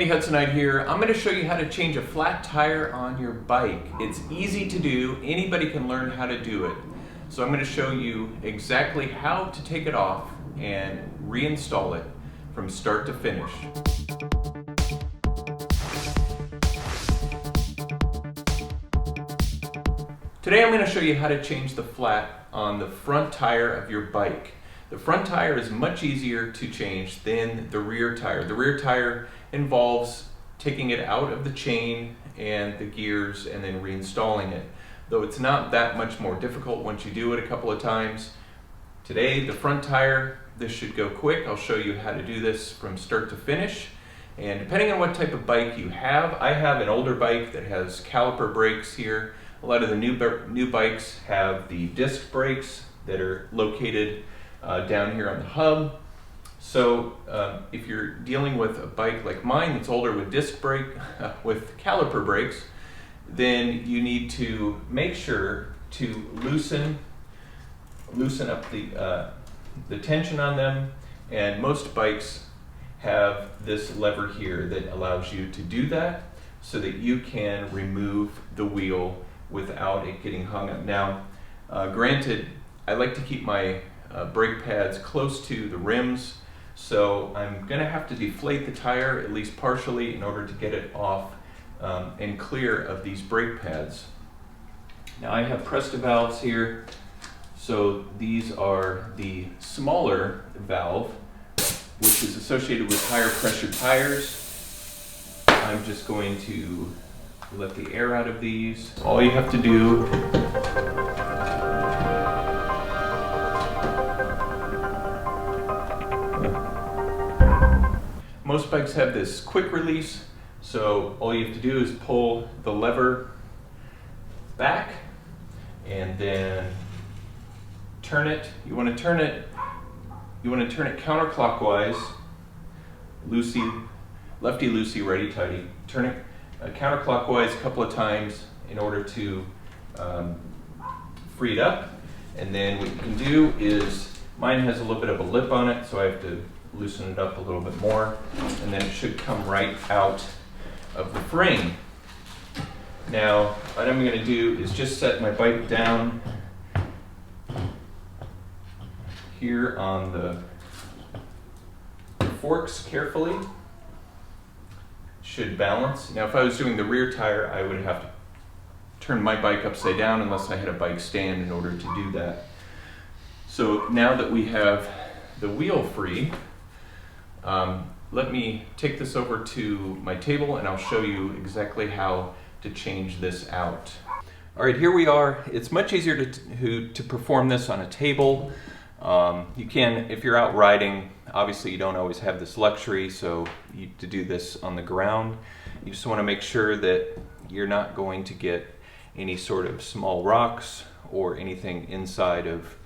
Hey, Hudsonite here. I'm going to show you how to change a flat tire on your bike. It's easy to do. Anybody can learn how to do it. So I'm going to show you exactly how to take it off and reinstall it from start to finish. Today I'm going to show you how to change the flat on the front tire of your bike. The front tire is much easier to change than the rear tire. The rear tire involves taking it out of the chain and the gears and then reinstalling it. Though it's not that much more difficult once you do it a couple of times. Today, the front tire, this should go quick. I'll show you how to do this from start to finish. And depending on what type of bike you have, I have an older bike that has caliper brakes here. A lot of the new bikes have the disc brakes that are located down here on the hub. So if you're dealing with a bike like mine that's older with with caliper brakes, then you need to make sure to loosen up the tension on them. And most bikes have this lever here that allows you to do that so that you can remove the wheel without it getting hung up. Now, granted, I like to keep my brake pads close to the rims, so I'm going to have to deflate the tire at least partially in order to get it off and clear of these brake pads. Now I have Presta valves here, so these are the smaller valve, which is associated with higher pressure tires. I'm just going to let the air out of these. All you have to do most bikes have this quick release, so all you have to do is pull the lever back and then turn it. You want to turn it counterclockwise, lefty loosey, righty tighty. Turn it counterclockwise a couple of times in order to free it up. And then what you can do is, mine has a little bit of a lip on it, so I have to loosen it up a little bit more, and then it should come right out of the frame. Now, what I'm going to do is just set my bike down here on the forks carefully. Should balance. Now, if I was doing the rear tire, I would have to turn my bike upside down unless I had a bike stand in order to do that. So now that we have the wheel free, let me take this over to my table and I'll show you exactly how to change this out. All right, here we are. It's much easier to perform this on a table. You can, if you're out riding, obviously you don't always have this luxury, so to do this on the ground. You just want to make sure that you're not going to get any sort of small rocks or anything inside of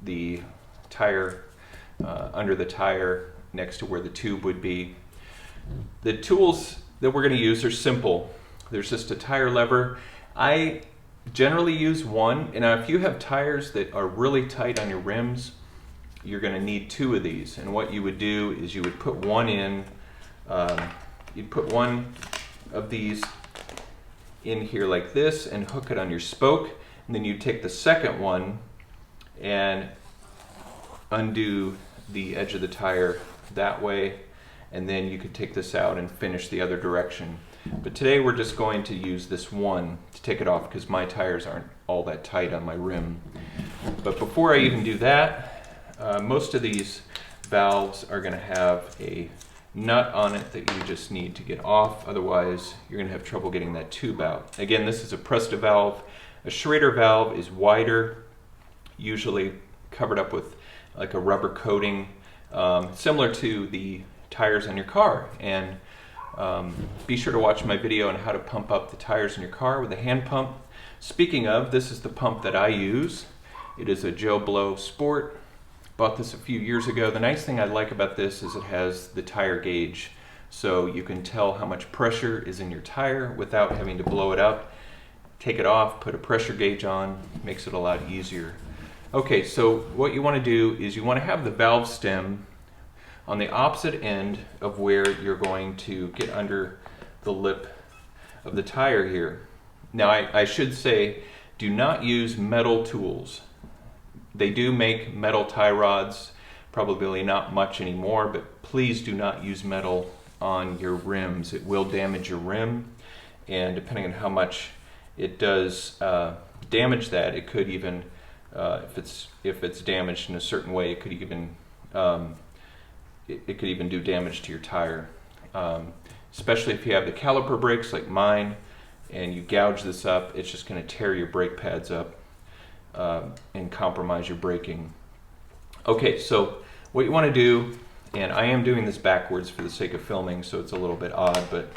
the tire, under the tire, next to where the tube would be. The tools that we're going to use are simple. There's just a tire lever. I generally use one, and if you have tires that are really tight on your rims, you're going to need two of these. And what you would do is you would put one in, you'd put one of these in here like this and hook it on your spoke, and then you take the second one and undo the edge of the tire that way, and then you could take this out and finish the other direction. But today we're just going to use this one to take it off because my tires aren't all that tight on my rim. But before I even do that, most of these valves are going to have a nut on it that you just need to get off. Otherwise, you're going to have trouble getting that tube out. Again, this is a Presta valve. A Schrader valve is wider, usually covered up with like a rubber coating, similar to the tires on your car. And be sure to watch my video on how to pump up the tires in your car with a hand pump. Speaking of, this is the pump that I use. It is a Joe Blow Sport. Bought this a few years ago. The nice thing I like about this is it has the tire gauge, so you can tell how much pressure is in your tire without having to blow it up. Take it off, put a pressure gauge on, makes it a lot easier. Okay, so what you want to do is you want to have the valve stem on the opposite end of where you're going to get under the lip of the tire here. Now I should say, do not use metal tools. They do make metal tie rods, probably not much anymore, but please do not use metal on your rims. It will damage your rim, and depending on how much it does damage that, it could even, if it's damaged in a certain way, it could even do damage to your tire. Especially if you have the caliper brakes like mine, and you gouge this up, it's just going to tear your brake pads up and compromise your braking. Okay, so what you want to do, and I am doing this backwards for the sake of filming, so it's a little bit odd, but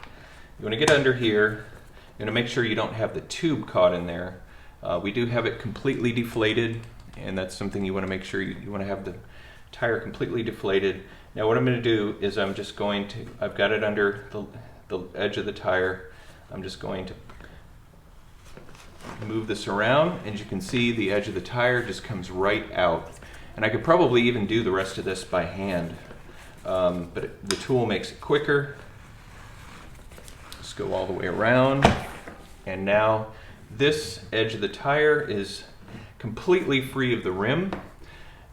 you want to get under here. You're going to make sure you don't have the tube caught in there. We do have it completely deflated, and that's something you want to make sure you want to have the tire completely deflated. Now what I'm going to do is I've got it under the edge of the tire. I'm just going to move this around, and you can see the edge of the tire just comes right out. And I could probably even do the rest of this by hand, but the tool makes it quicker. Just go all the way around, and now this edge of the tire is completely free of the rim.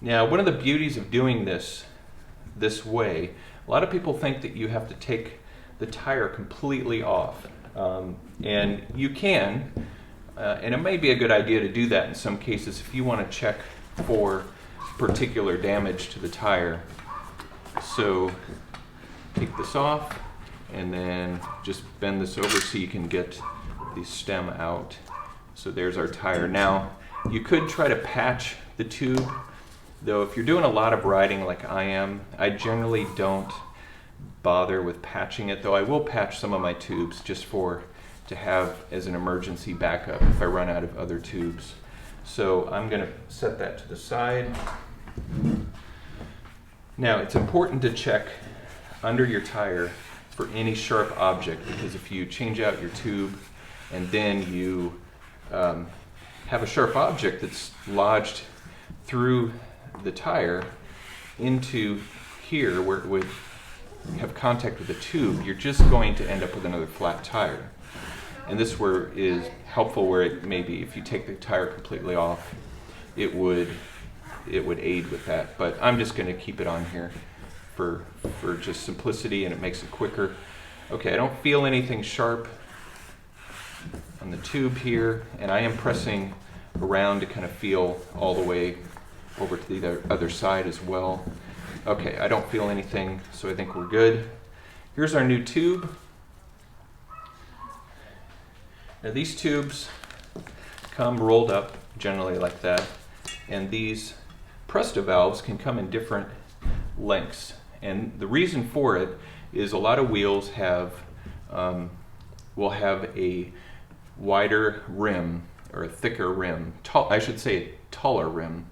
Now one of the beauties of doing this way, a lot of people think that you have to take the tire completely off, and you can, and it may be a good idea to do that in some cases if you want to check for particular damage to the tire. So take this off and then just bend this over so you can get the stem out. So there's our tire. Now you could try to patch the tube, though if you're doing a lot of riding like I am, I generally don't bother with patching it, though I will patch some of my tubes just to have as an emergency backup if I run out of other tubes. So I'm going to set that to the side. Now it's important to check under your tire for any sharp object, because if you change out your tube and then you have a sharp object that's lodged through the tire into here where it would have contact with the tube, you're just going to end up with another flat tire. And this is helpful where it maybe if you take the tire completely off, it would aid with that. But I'm just going to keep it on here for just simplicity, and it makes it quicker. Okay, I don't feel anything sharp on the tube here, and I am pressing around to kind of feel all the way over to the other side as well. Okay, I don't feel anything, so I think we're good. Here's our new tube. Now these tubes come rolled up generally like that, and these Presta valves can come in different lengths, and the reason for it is a lot of wheels will have a wider rim or a thicker rim, I should say a taller rim,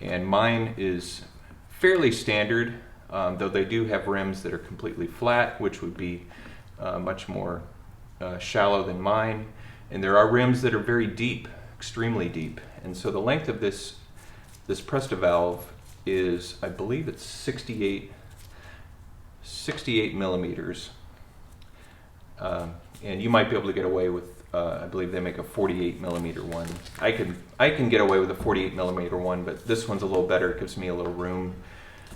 and mine is fairly standard, though they do have rims that are completely flat, which would be much more shallow than mine, and there are rims that are very deep, extremely deep, and so the length of this Presta valve is, I believe it's 68 millimeters, and you might be able to get away with, I believe they make a 48 millimeter one. I can get away with a 48 millimeter one, but this one's a little better. It gives me a little room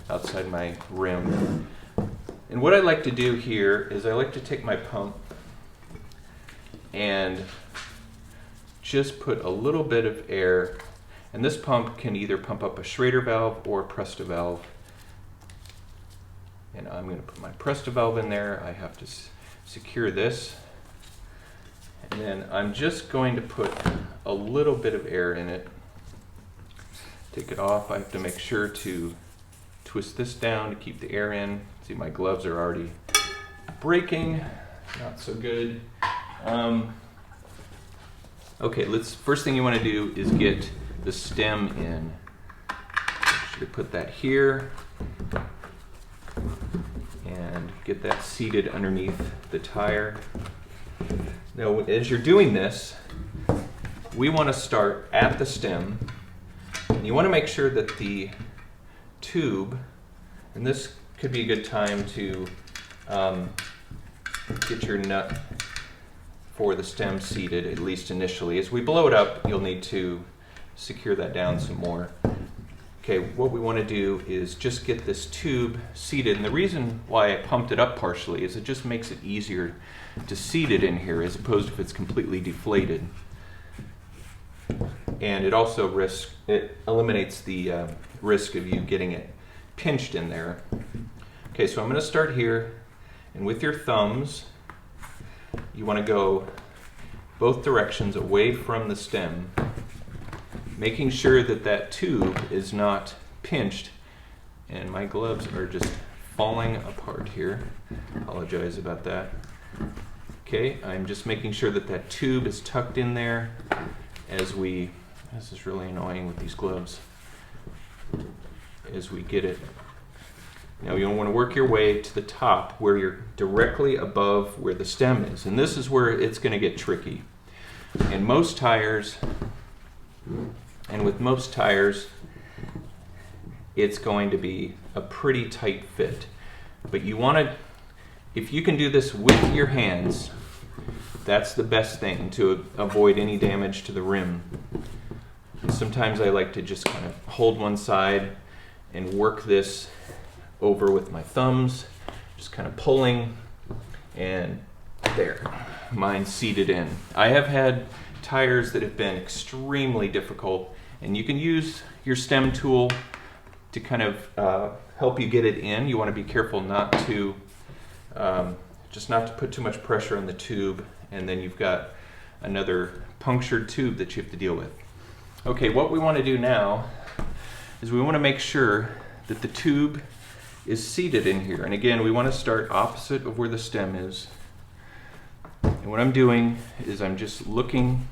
outside my rim. And what I like to do here is I like to take my pump and just put a little bit of air, and this pump can either pump up a Schrader valve or a Presta valve. And I'm going to put my Presta valve in there. I have to secure this, and then I'm just going to put a little bit of air in it. Take it off. I have to make sure to twist this down to keep the air in. See, my gloves are already breaking. Not so good. Okay, first thing you want to do is get the stem in. Should put that here and get that seated underneath the tire. Now, as you're doing this, we want to start at the stem, and you want to make sure that the tube, in this could be a good time to get your nut for the stem seated, at least initially. As we blow it up, you'll need to secure that down some more. Okay, what we want to do is just get this tube seated, and the reason why I pumped it up partially is it just makes it easier to seat it in here as opposed to if it's completely deflated. And it also eliminates the risk of you getting it pinched in there. Okay, so I'm going to start here, and with your thumbs, you want to go both directions away from the stem, making sure that that tube is not pinched. And my gloves are just falling apart here. Apologize about that. Okay, I'm just making sure that that tube is tucked in there as we, this is really annoying with these gloves, as we get it. Now you'll want to work your way to the top where you're directly above where the stem is. And this is where it's going to get tricky. And most tires, with most tires, it's going to be a pretty tight fit. But you want to, if you can do this with your hands, that's the best thing to avoid any damage to the rim. Sometimes I like to just kind of hold one side and work this over with my thumbs, just kind of pulling, and there, mine's seated in. I have had tires that have been extremely difficult, and you can use your stem tool to kind of help you get it in. You want to be careful not to, just not to put too much pressure on the tube, and then you've got another punctured tube that you have to deal with. Okay, what we want to do now is we want to make sure that the tube is seated in here. And again, we want to start opposite of where the stem is. And what I'm doing is I'm just looking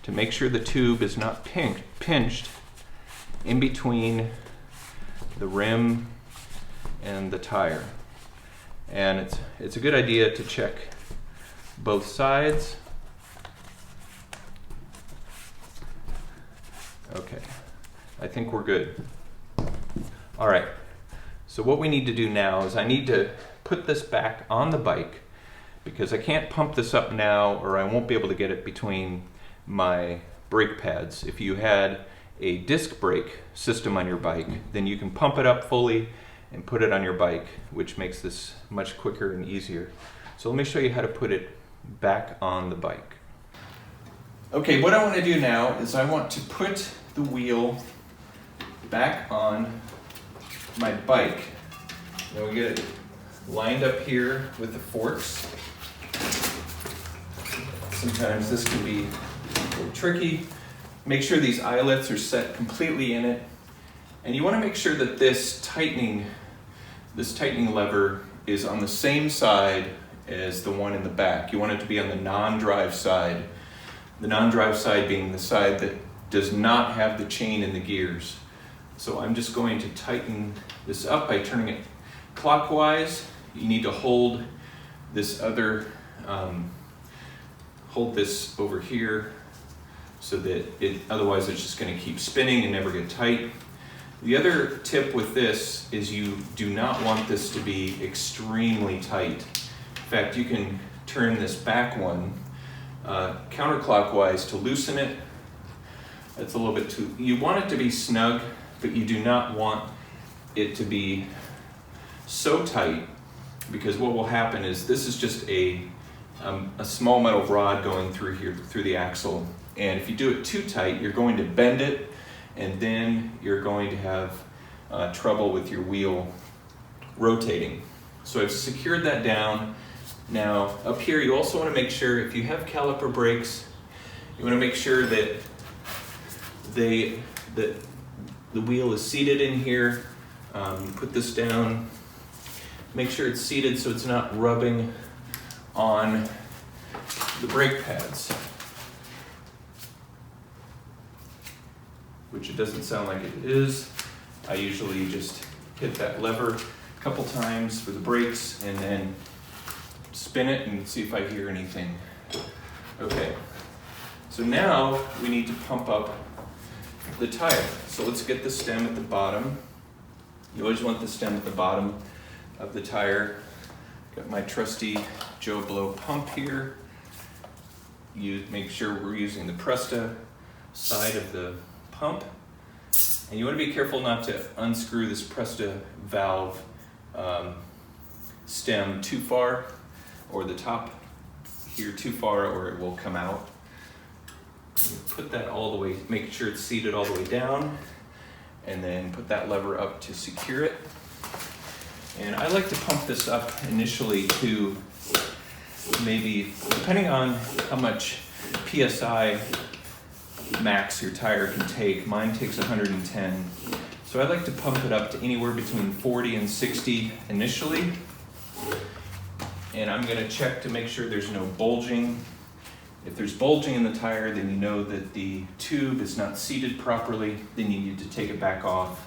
to make sure the tube is not pinched in between the rim and the tire. And it's a good idea to check both sides. Okay, I think we're good. All right, so what we need to do now is I need to put this back on the bike because I can't pump this up now or I won't be able to get it between my brake pads. If you had a disc brake system on your bike, then you can pump it up fully and put it on your bike, which makes this much quicker and easier. So let me show you how to put it back on the bike. Okay, what I want to do now is I want to put the wheel back on my bike. Now we get it lined up here with the forks. Sometimes this can be a little tricky. Make sure these eyelets are set completely in it. And you want to make sure that this tightening lever is on the same side as the one in the back. You want it to be on the non-drive side. The non-drive side being the side that does not have the chain in the gears. So I'm just going to tighten this up by turning it clockwise. You need to hold this other, hold this over here so that otherwise it's just going to keep spinning and never get tight. The other tip with this is you do not want this to be extremely tight. In fact, you can turn this back one counterclockwise to loosen it. That's a little bit too, you want it to be snug, but you do not want it to be so tight, because what will happen is this is just a small metal rod going through here, through the axle. And if you do it too tight, you're going to bend it, and then you're going to have trouble with your wheel rotating. So I've secured that down. Now up here, you also want to make sure if you have caliper brakes, you want to make sure that the wheel is seated in here. You put this down, make sure it's seated so it's not rubbing on the brake pads, which it doesn't sound like it is. I usually just hit that lever a couple times for the brakes and then spin it and see if I hear anything. Okay, so now we need to pump up the tire. So let's get the stem at the bottom. You always want the stem at the bottom. of the tire. Got my trusty Joe Blow pump here. You make sure we're using the Presta side of the pump. And you want to be careful not to unscrew this Presta valve stem too far, or the top here too far, or it will come out. You put that all the way, make sure it's seated all the way down, and then put that lever up to secure it. And I like to pump this up initially to maybe, depending on how much PSI max your tire can take, mine takes 110. So I like to pump it up to anywhere between 40 and 60 initially. And I'm gonna check to make sure there's no bulging. If there's bulging in the tire, then you know that the tube is not seated properly. Then you need to take it back off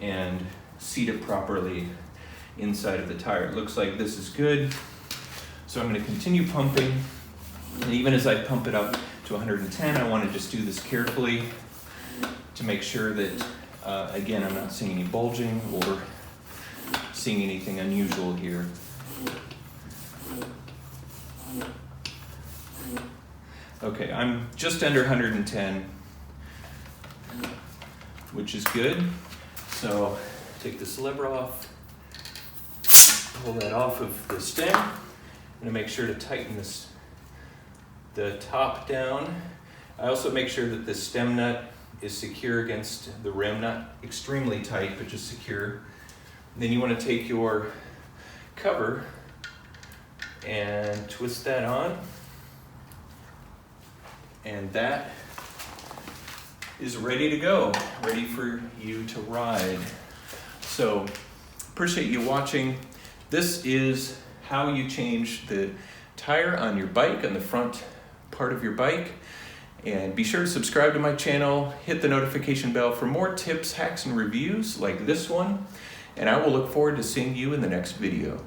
and seat it properly inside of the tire. It looks like this is good. So I'm going to continue pumping. And even as I pump it up to 110, I want to just do this carefully to make sure that, again, I'm not seeing any bulging or seeing anything unusual here. Okay, I'm just under 110, which is good. So take this lever off, pull that off of the stem. I'm gonna make sure to tighten the top down. I also make sure that the stem nut is secure against the rim, not extremely tight, but just secure. And then you wanna take your cover and twist that on. And that is ready to go, ready for you to ride. So, appreciate you watching. This is how you change the tire on your bike, on the front part of your bike. And be sure to subscribe to my channel, hit the notification bell for more tips, hacks, and reviews like this one. And I will look forward to seeing you in the next video.